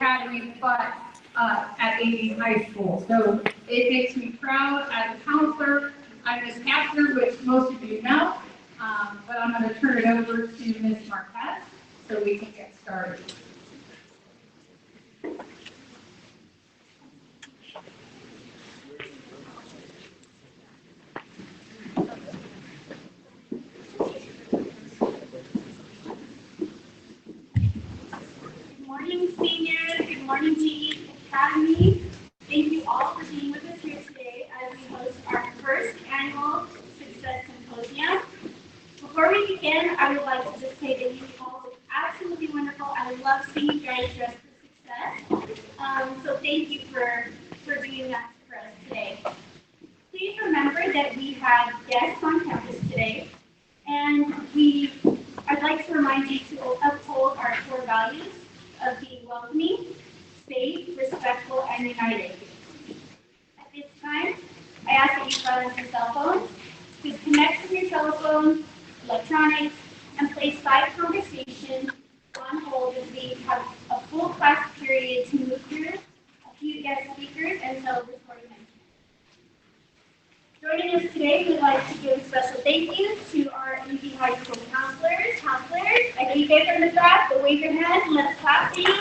Academy, but at AV High School. So it makes me proud as a counselor. I'm Ms. Kastner, which most of you know, but I'm going to turn it over to Ms. Marquez so we can get started. Good morning, seniors. Good morning, GE Academy. Thank you all for being with us here today as we host our first annual Success Symposium. Before we begin, I would like to just say that you all look absolutely wonderful. I love seeing you guys dressed for success. So thank you for doing that for us today. Please remember that we have guests on campus today, and I'd like to remind you to uphold our core values of being welcoming, safe, respectful, and united. At this time, I ask that you silence your cell phones, disconnect from your telephone, electronics, and place side conversation on hold as we have a full class period to move through a few guest speakers until this recording ends. Joining us today, we'd like to give a special thank you to our UP High School counselors. I know you guys are in the back, but wave your hands and let's clap for you. And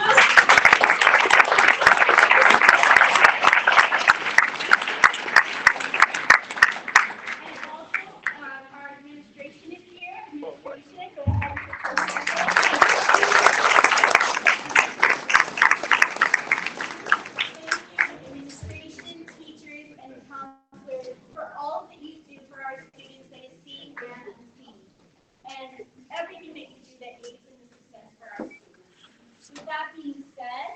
also, our administration is here. Administration, go ahead. Administration, teachers, and counselors for all that you do for our students that is seen and unseen, and everything that you do that aids in the success for our students. With that being said,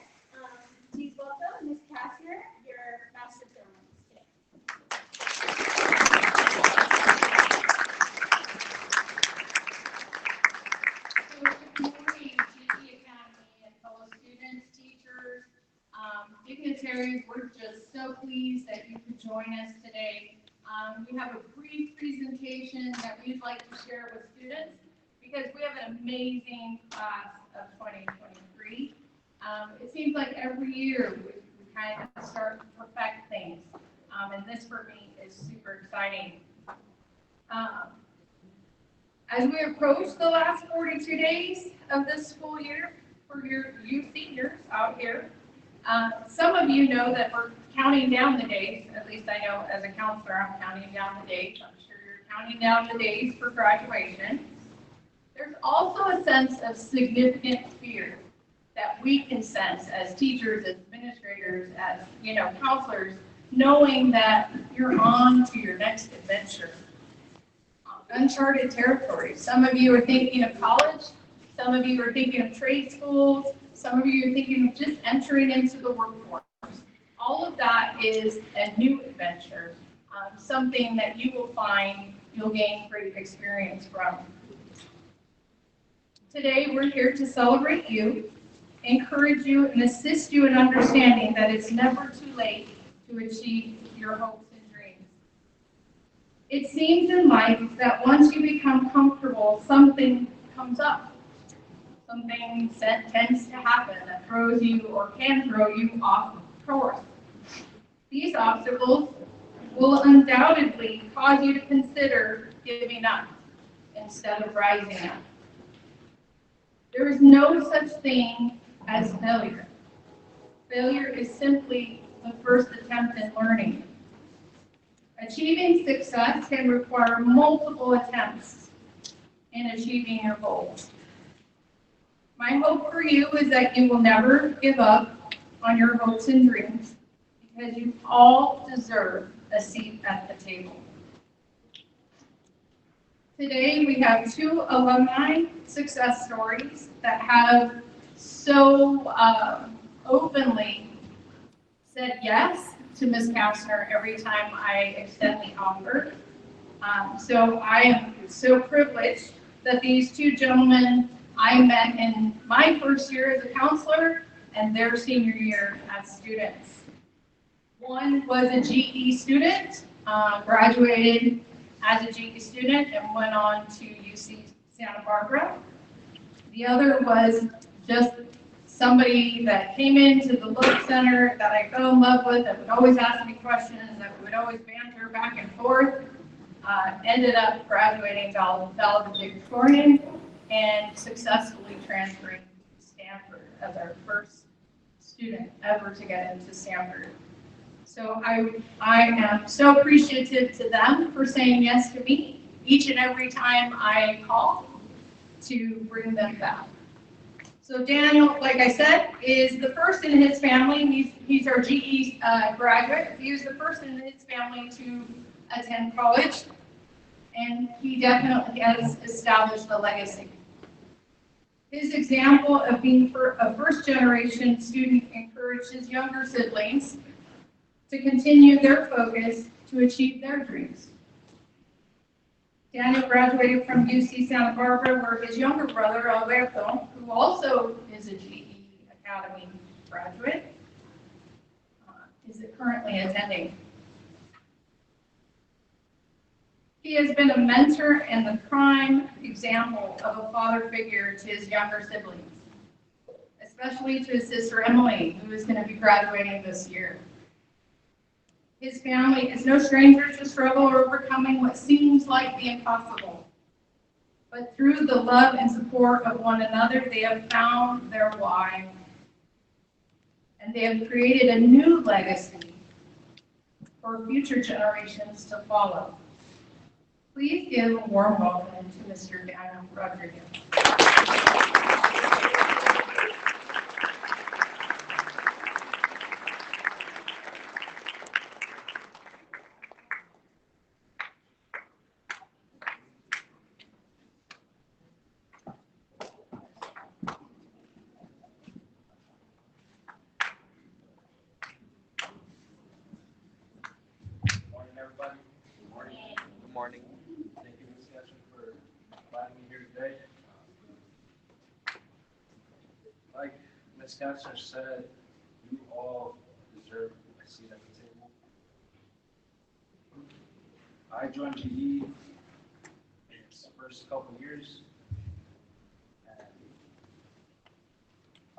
please welcome Ms. Kastner, your Master of Ceremonies today. So good morning, GE Academy and fellow students, teachers, dignitaries. We're just so pleased that you could join us today. We have a brief presentation that we'd like to share with students because we have an amazing class of 2023. It seems like every year we kind of start to perfect things, and this for me is super exciting. As we approach the last 42 days of this school year for you seniors out here, some of you know that we're counting down the days. At least I know as a counselor, I'm counting down the days. I'm sure you're counting down the days for graduation. There's also a sense of significant fear that we can sense as teachers, as administrators, as counselors, knowing that you're on to your next adventure. Uncharted territory. Some of you are thinking of college. Some of you are thinking of trade schools. Some of you are thinking of just entering into the workforce. All of that is a new adventure, something that you will find you'll gain great experience from. Today, we're here to celebrate you, encourage you, and assist you in understanding that it's never too late to achieve your hopes and dreams. It seems in life that once you become comfortable, something comes up. Something tends to happen that throws you or can throw you off course. These obstacles will undoubtedly cause you to consider giving up instead of rising up. There is no such thing as failure. Failure is simply the first attempt in learning. Achieving success can require multiple attempts in achieving your goals. My hope for you is that you will never give up on your hopes and dreams because you all deserve a seat at the table. Today we have two alumni success stories that have so openly said yes to Ms. Kastner every time I extend the offer. So I am so privileged that these two gentlemen I met in my first year as a counselor and their senior year as students. One was a GE student, graduated as a GE student and went on to UC Santa Barbara. The other was just somebody that came into the Look Center that I fell in love with, that would always ask me questions, that would always banter back and forth, ended up graduating valedictorian and successfully transferring to Stanford as our first student ever to get into Stanford. So I am so appreciative to them for saying yes to me each and every time I call to bring them back. So Daniel, like I said, is the first in his family. He's our GE graduate. He was the first in his family to attend college, and he definitely has established a legacy. His example of being a first-generation student encouraged his younger siblings to continue their focus to achieve their dreams. Daniel graduated from UC Santa Barbara, where his younger brother, Alberto, who also is a GE Academy graduate, is currently attending. He has been a mentor and the prime example of a father figure to his younger siblings, especially to his sister Emily, who is going to be graduating this year. His family is no stranger to struggle or overcoming what seems like the impossible. But through the love and support of one another, they have found their why. And they have created a new legacy for future generations to follow. Please give a warm welcome to Mr. Daniel Rodriguez. Good morning. Thank you, Ms. Gretchen, for inviting me here today. Like Ms. Gretchen said, you all deserve a seat at the table. I joined GE in its first couple years, and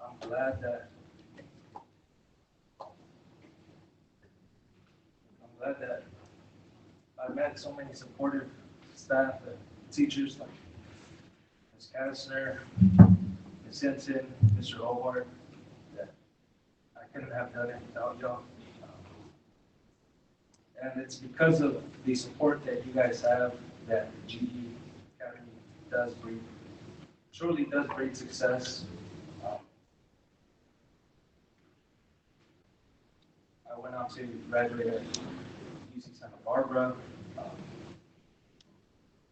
I'm glad that I met so many supportive staff and teachers like Ms. Kastner, Ms. Hinton, Mr. Hobart, that I couldn't have done it without y'all. And it's because of the support that you guys have that GE Academy truly does bring success. I went on to graduate at UC Santa Barbara.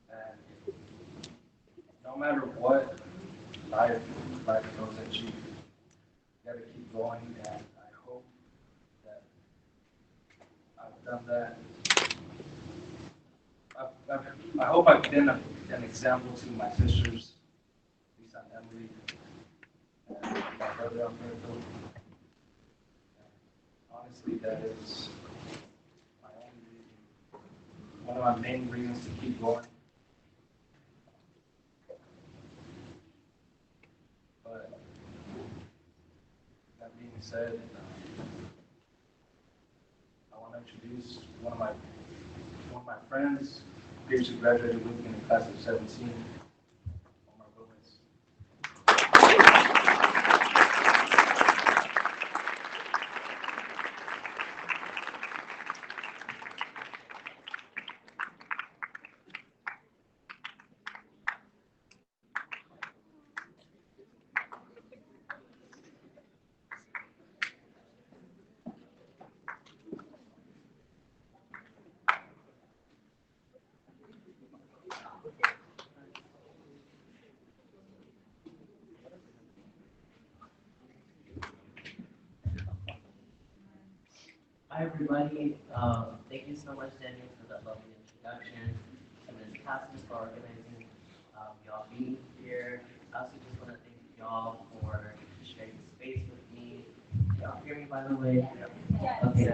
And no matter what life throws at you, you gotta keep going, and I hope that I've done that. I hope I've been an example to my sisters, Lisa and Emily, and my brother Alberto. Honestly, that is my only reason, one of my main reasons to keep going. But that being said, I want to introduce one of my friends, previously graduated with me in the class of 17. Hi everybody, thank you so much Daniel for that lovely introduction, and Ms. Cassis for organizing y'all being here. I also just want to thank y'all for sharing space with me. Y'all hear me by the way? Okay.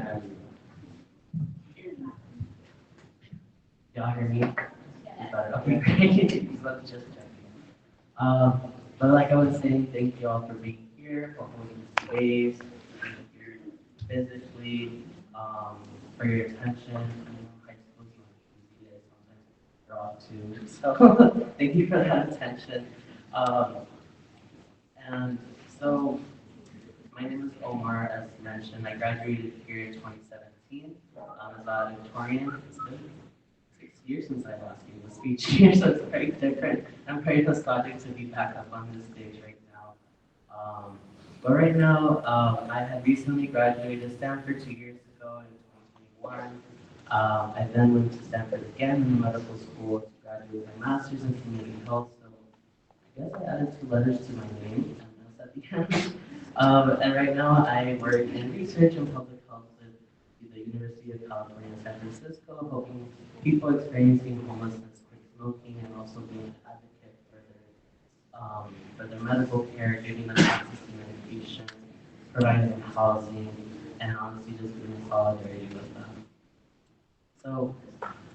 Y'all hear me? Okay, great. Just checking. But like I was saying, thank you all for being here. here for holding space, being here physically, for your attention. I know high school is easy days, sometimes they're off too. So thank you for that attention. Um, and so my name is Omar, as mentioned. I graduated here in 2017 as valedictorian. It's been 6 years since I last gave a speech here, so it's very different. I'm very nostalgic to be back up on this stage right now. But right now, I had recently graduated Stanford 2 years ago in 2021. I then went to Stanford again in medical school to graduate my master's in community health. So I guess I added 2 letters to my name, and that's at the end. And right now, I work in research and public health with the University of California, San Francisco, helping people experiencing homelessness quit smoking and also being an advocate for their medical care, giving them access to medication, providing them housing, and honestly just being in solidarity with them. So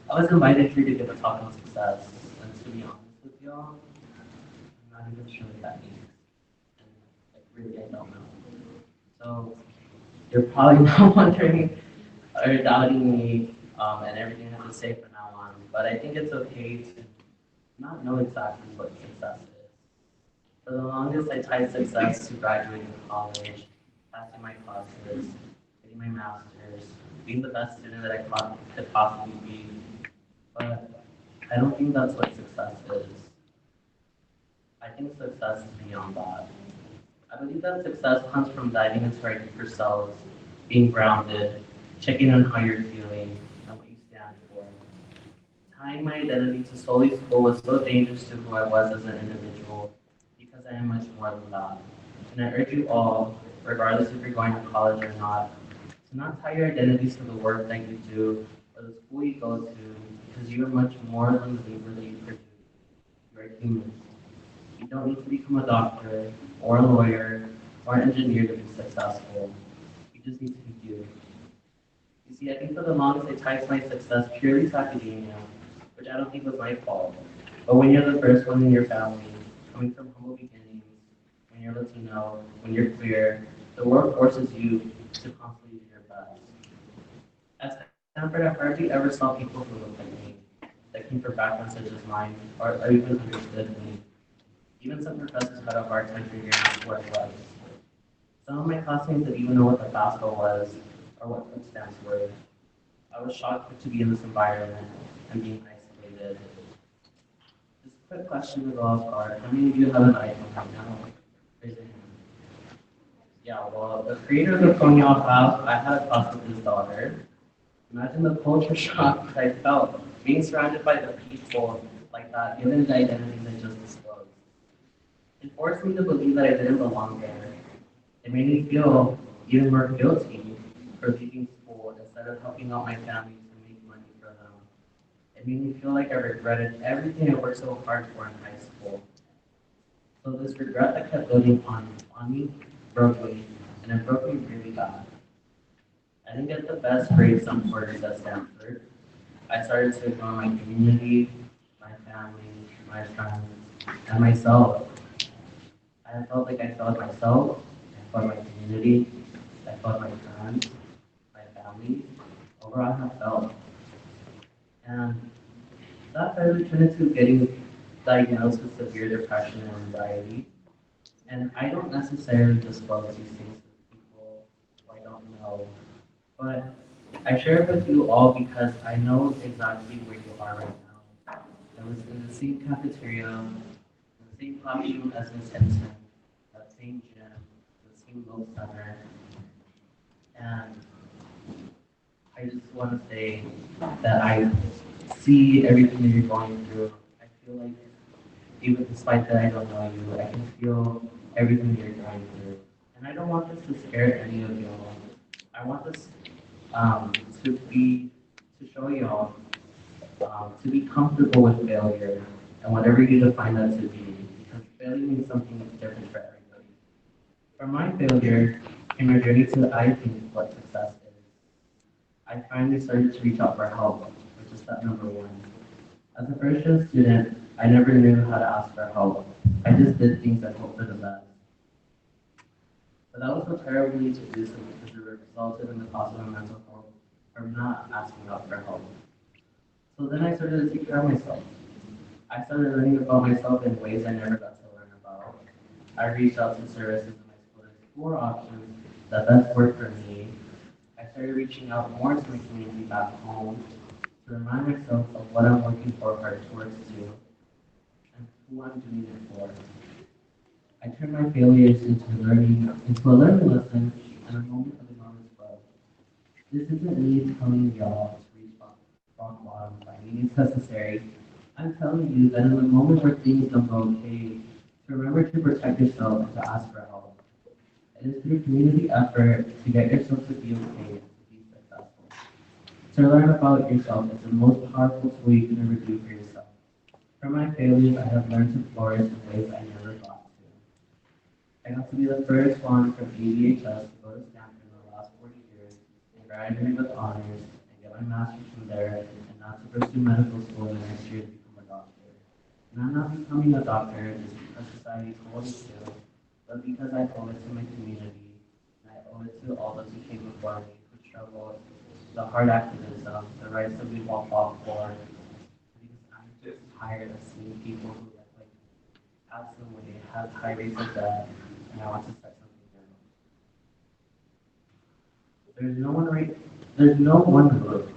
I was invited here to give a talk on success, and to be honest with y'all, I'm not even sure what that means. And like really, I don't know. So you're probably not wondering or doubting me and everything I have to say from now on, but I think it's okay to not know exactly what success is. For the longest, I tied success to graduating college, passing my classes, getting my master's, being the best student that I could possibly be. But I don't think that's what success is. I think success is beyond that. I believe that success comes from diving into our deeper selves, being grounded, checking on how you're feeling and what you stand for. Tying my identity to solely school was so dangerous to who I was as an individual because I am much more than that. And I urge you all, regardless if you're going to college or not, to not tie your identities to the work that you do or the school you go to because you are much more than the labor that you produce. You are human. You don't need to become a doctor or a lawyer or an engineer to be successful. You just need to be you. You see, I think for the longest I tied my success purely to academia, which I don't think was my fault. But when you're the first one in your family, coming from humble beginnings, when you're Latino, when you're queer, the world forces you to constantly do your best. At Stanford, I hardly ever saw people who looked like me, that came from backgrounds such as mine, or even understood me. Even some professors had a hard time figuring out who I was. Some of my classmates didn't even know what the FAFSA was or what food stamps were. I was shocked to be in this environment and being isolated. Just a quick question to go off are, how many of you have an iPhone right now? Raise your hand. Yeah, well, the creator of the phone y'all have, I had a class with his daughter. Imagine the culture shock that I felt being surrounded by the people like that, given the identities I just disclosed. It forced me to believe that I didn't belong there. It made me feel even more guilty for leaving school instead of helping out my family to make money for them. It made me feel like I regretted everything I worked so hard for in high school. So this regret that kept building on me broke me, and it broke me really bad. I didn't get the best grades some quarters at Stanford. I started to ignore my community, my family, my friends, and myself. I felt like I failed myself, I failed my community, I failed my friends, my family. Overall, I felt. And that failure turned into getting diagnosed with severe depression and anxiety. And I don't necessarily disclose these things to people who I don't know, but I share it with you all because I know exactly where you are right now. I was in the same cafeteria, in the same classroom as Miss Henson, that same gym, the same low center, and I just want to say that I see everything that you're going through. I feel like even despite that I don't know you, I can feel everything you're going through. And I don't want this to scare any of y'all. I want this um, to be, to show y'all to be comfortable with failure and whatever you define that to be. Because failure means something different for everybody. From my failure came a journey to I think what success is. I finally started to reach out for help, which is step number one. As a first year student, I never knew how to ask for help. I just did things and hoped for the best. But that was so terrible to do so because it resulted in the cost of my mental health from not asking out for help. So then I started to take care of myself. I started learning about myself in ways I never got to learn about. I reached out to services in my school to explore options that best work for me. I started reaching out more to my community back home to remind myself of what I'm working for hard towards to and who I'm doing it for. I turned my failures into a learning lesson and a moment of enormous growth. This isn't me telling y'all to reach rock bottom by any means necessary. I'm telling you that in the moment where things don't go okay, to remember to protect yourself and to ask for help. It is through community effort to get yourself to be okay and to be successful. To learn about yourself is the most powerful tool you can ever do for yourself. From my failures, I have learned to flourish in ways I never thought to. I got to be the first one from ABHS to go to Stanford in the last 40 years and graduate with honors and get my master's from there and not to pursue medical school in the next year to become a doctor. And I'm not becoming a doctor just because society told me to, but because I owe it to my community and I owe it to all those who came before me who struggled, the hard activism, the rights that we all fought for, because I'm just tired of seeing people who like absolutely have high rates of death, and I want to set something new. There's no one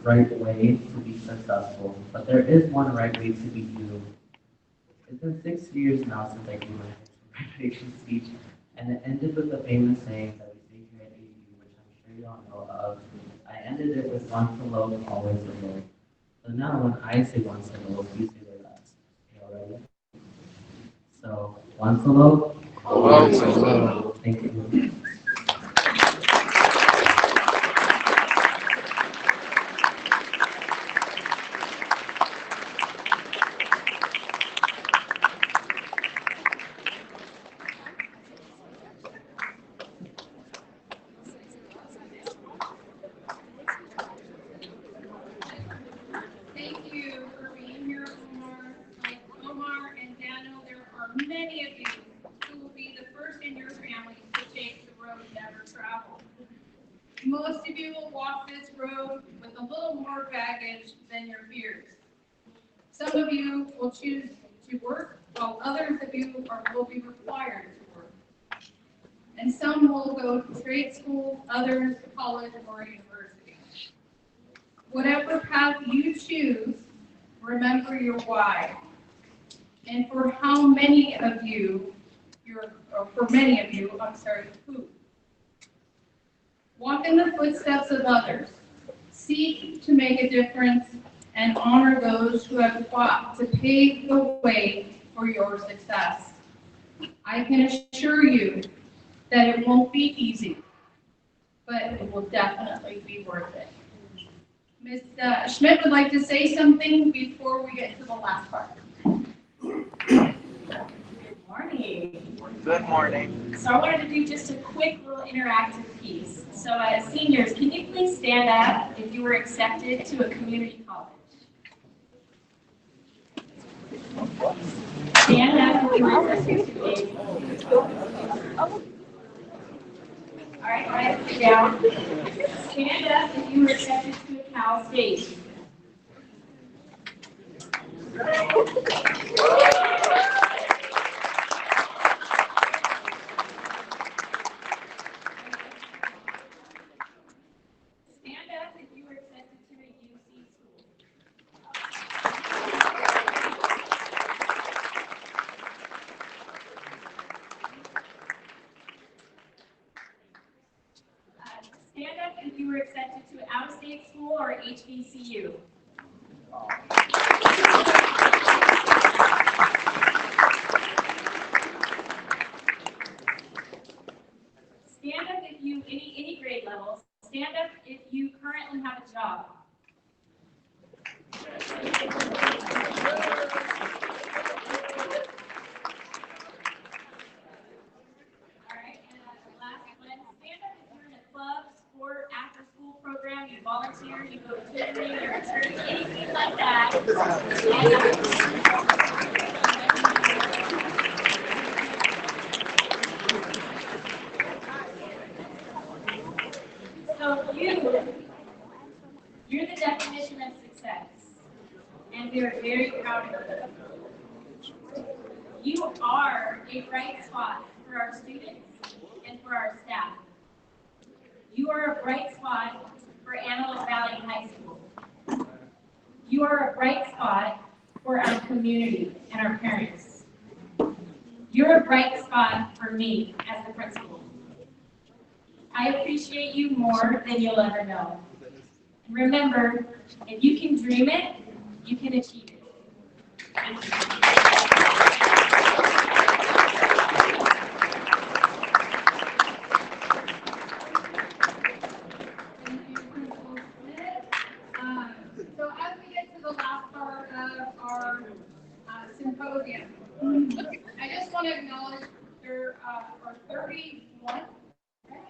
right way to be successful, but there is one right way to be you. It's been 6 years now since I gave my graduation speech, and it ended with the famous saying that we say here at AU, which I'm sure you all know of. I ended it with once alone, always alone. So now when I say once alone, you say the rest. You all ready? So once alone, Once alone. thank you. Thank you for being here, Omar. Like Omar and Daniel, there are many of you who will be the first in your families to take the road never traveled. Most of you will walk this road with a little more baggage than your fears. Some of you will choose to work, while others of you will be required to work. And some will go to trade school, others college or university. Whatever path you choose, remember your why. And for many of you, who? Walk in the footsteps of others. Seek to make a difference and honor those who have fought to pave the way for your success. I can assure you that it won't be easy, but it will definitely be worth it. Ms. Schmidt would like to say something before we get to the last part. Good morning. Good morning. So I wanted to do just a quick little interactive piece. So seniors, can you please stand up if you were accepted to a community college? Stand up if you were accepted to a... All right, guys, sit down. Stand up if you were accepted to a Cal State. Stand up if you were accepted to a UC school. Stand up if you were accepted to an out-of-state school or HBCU. Stand up if you, any grade level. Stand up if you currently have a job. All right, and the last one, stand up if you're in a club, sport, after-school program, you volunteer, you go to tutoring, you're a church, anything like that. Stand up. So you're the definition of success, and we are very proud of you. You are a bright spot for our students and for our staff. You are a bright spot for Antelope Valley High School. You are a bright spot for our community and our parents. You're a bright spot for me as the principal. I appreciate you more than you'll ever know. And remember, if you can dream it, you can achieve it. Thank you. Thank you, Principal Smith. So as we get to the last part of our symposium, I just want to acknowledge there are 31, right?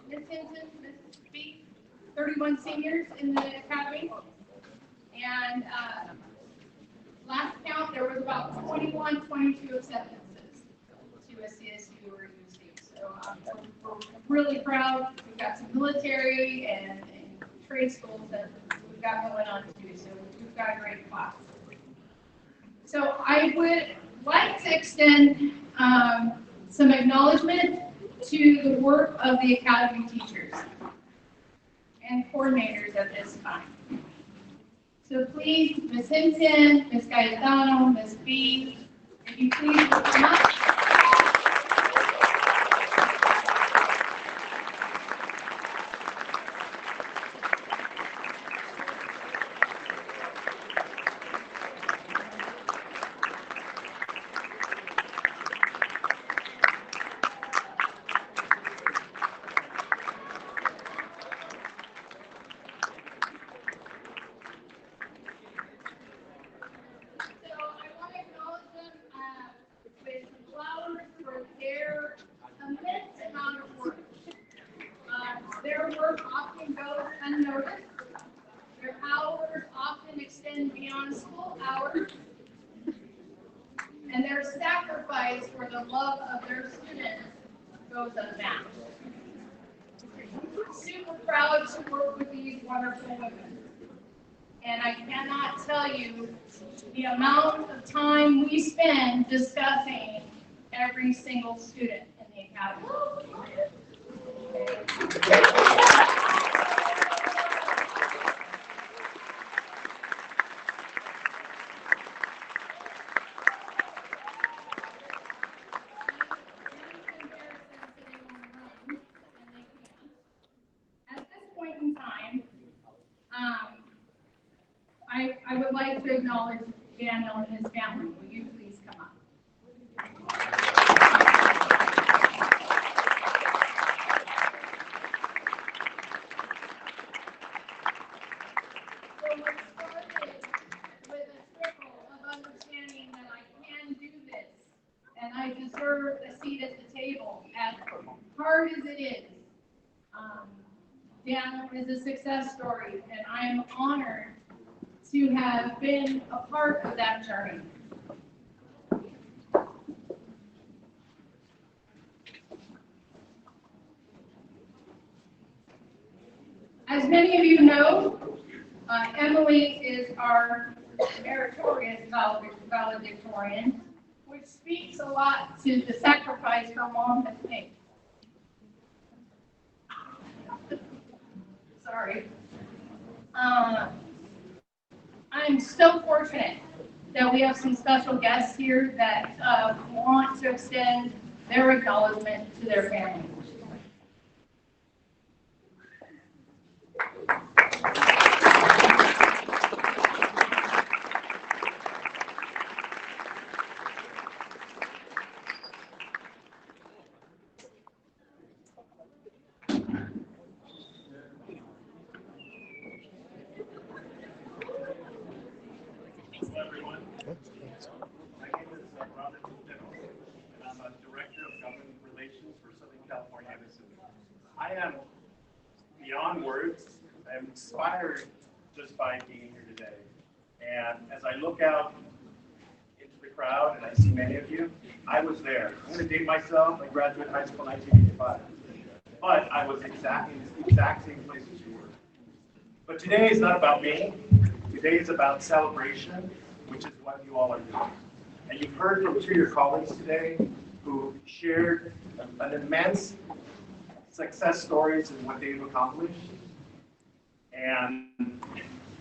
Ms. Hinton, Ms. Speak, 31 seniors in the academy. And last count, there was about 21, 22 acceptances to a CSU or UC. So we're really proud. We've got some military and trade schools that we've got going on too. So we've got a great class. So I would like to extend some acknowledgement to the work of the academy teachers and coordinators at this time. So please, Ms. Hinton, Ms. Gaetano, Ms. B, if you please will come up. Their work often goes unnoticed. Their hours often extend beyond school hours. And their sacrifice for the love of their students goes unmatched. Super proud to work with these wonderful women. And I cannot tell you the amount of time we spend discussing every single student in the academy. At this point in time, I would like to acknowledge Daniel and his family. Will you please come up? So what started with a trickle of understanding that I can do this and I deserve a seat at the table, as hard as it is. Daniel is a success story, and I am honored to have been a part of that journey. As many of you know, Emily is our meritorious valedictorian, which speaks a lot to the sacrifice her mom has made. Sorry. I'm so fortunate that we have some special guests here that want to extend their acknowledgement to their families. Hello, everyone. My name is Robert Fiddle, and I'm a Director of Government Relations for Southern California Edison. I am beyond words. I am inspired just by being here today. And as I look out into the crowd, and I see many of you, I was there. I'm going to date myself. I graduated high school in 1985. but I was exactly in the exact same place as you were. But today is not about me. Today is about celebration, which is what you all are doing. And you've heard from two of your colleagues today who shared an immense success stories in what they've accomplished. And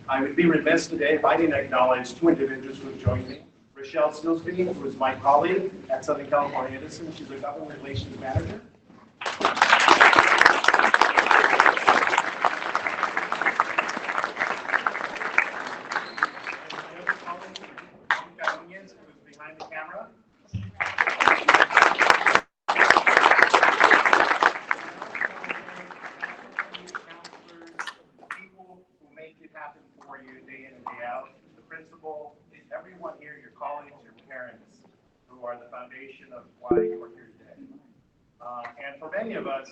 I would be remiss today if I didn't acknowledge two individuals who have joined me. Rochelle Silsby, who is my colleague at Southern California Edison. She's a government relations manager. Behind the camera. People who make it happen for you day in and day out. The principal, everyone here, your colleagues, your parents, who are the foundation of why you are here today. And for many of us,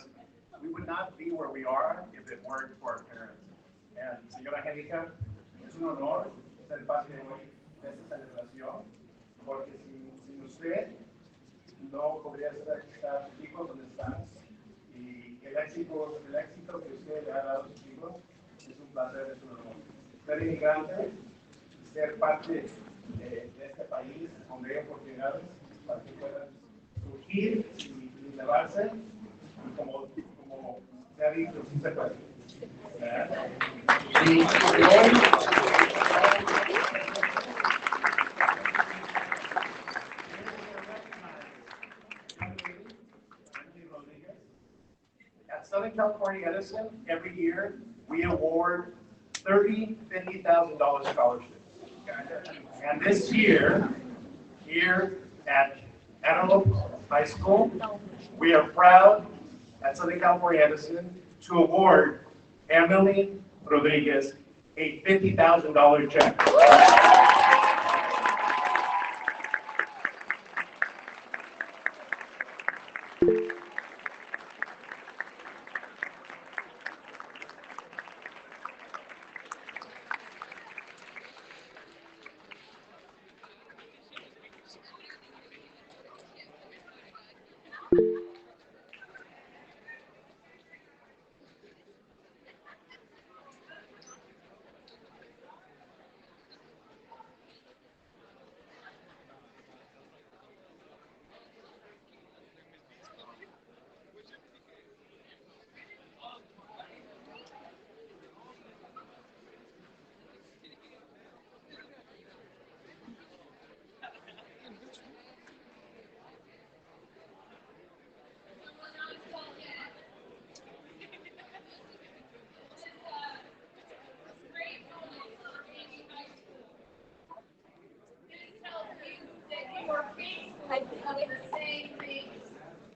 we would not be where we are if it weren't for our parents. And señora Angélica, es un honor ser parte de hoy de esta celebración. Porque sin usted no podría estar sus hijos donde están. Y el éxito que usted le ha dado a sus hijos es un placer, es un honor. Ser inmigrante, ser parte de este país donde hay oportunidades para que puedan surgir y elevarse. Y como se ha dicho, sí se puede. Y hoy, at Southern California Edison, every year we award $50,000 scholarships. And this year, here at Antelope High School, we are proud at Southern California Edison to award Emily Rodriguez a $50,000 check.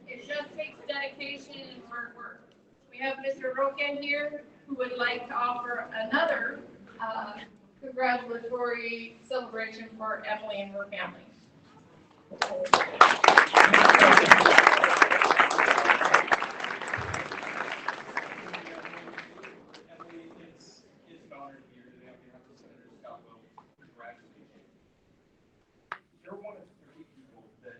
It just takes dedication and hard work. We have Mr. Roken here who would like to offer another congratulatory celebration for Emily and her family. Emily, it's an honor to be here today on behalf of Senator Scott Will. Congratulations. You're one of 30 people that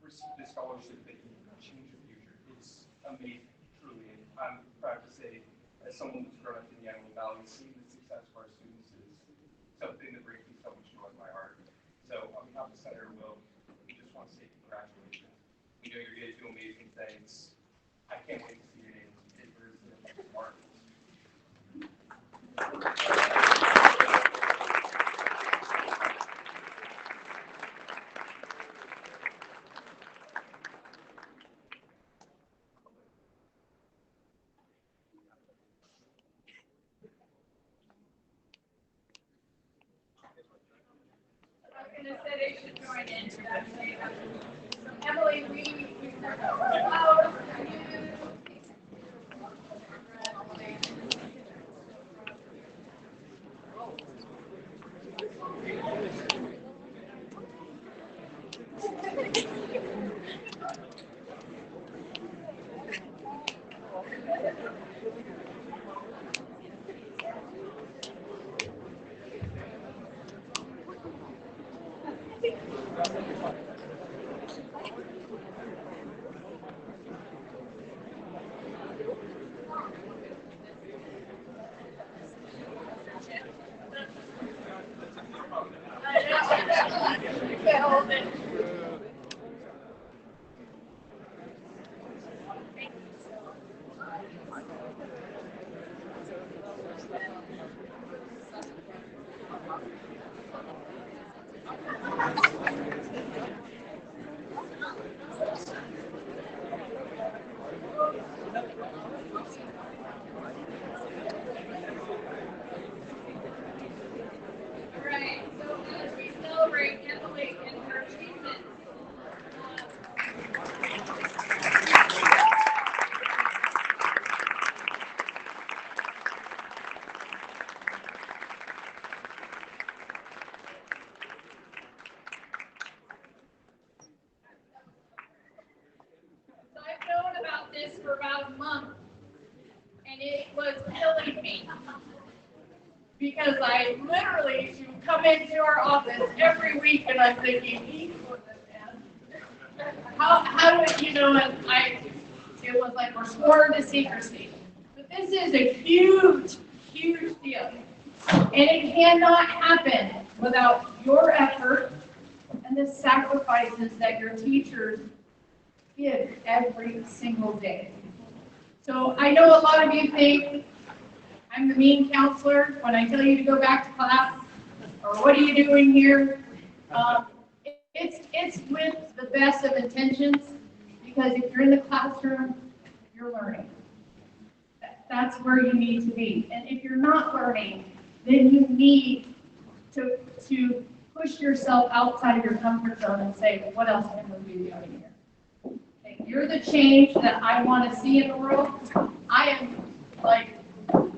received a scholarship that can change your future. It's amazing, truly. And I'm proud to say, as someone who's grown up in the Antelope Valley, seeing the success of our students is something that brings me so much joy in my heart. So on behalf of Senator Will, we just want to say congratulations. We know you're going to do amazing things. I can't wait to see your name. It is marvelous. And the city should join in to that statement. So Emily, we sent flowers for you. for about a month, and it was killing me. Because I literally, she would come into our office every week, and I'm thinking, "Eat for this, man. How do you know?" And it was like we're sworn to secrecy. But this is a huge, huge deal, and it cannot happen without your effort and the sacrifices that your teachers give every single day. So I know a lot of you think I'm the mean counselor when I tell you to go back to class, or what are you doing here? It's with the best of intentions, because if you're in the classroom, you're learning. That's where you need to be. And if you're not learning, then you need to push yourself outside of your comfort zone and say, what else can we be doing here? Okay, you're the change that I want to see in the world. I am like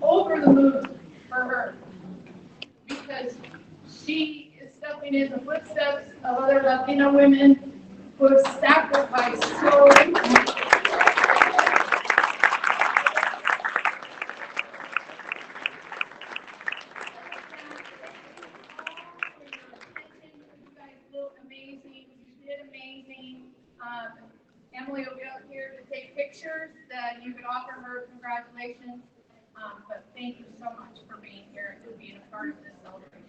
over the moon for her, because she is stepping in the footsteps of other Latino women who have sacrificed so much. You guys look amazing. You did amazing. Emily will be out here to take pictures that you can offer her congratulations. But thank you so much for being here and being a part of this celebration.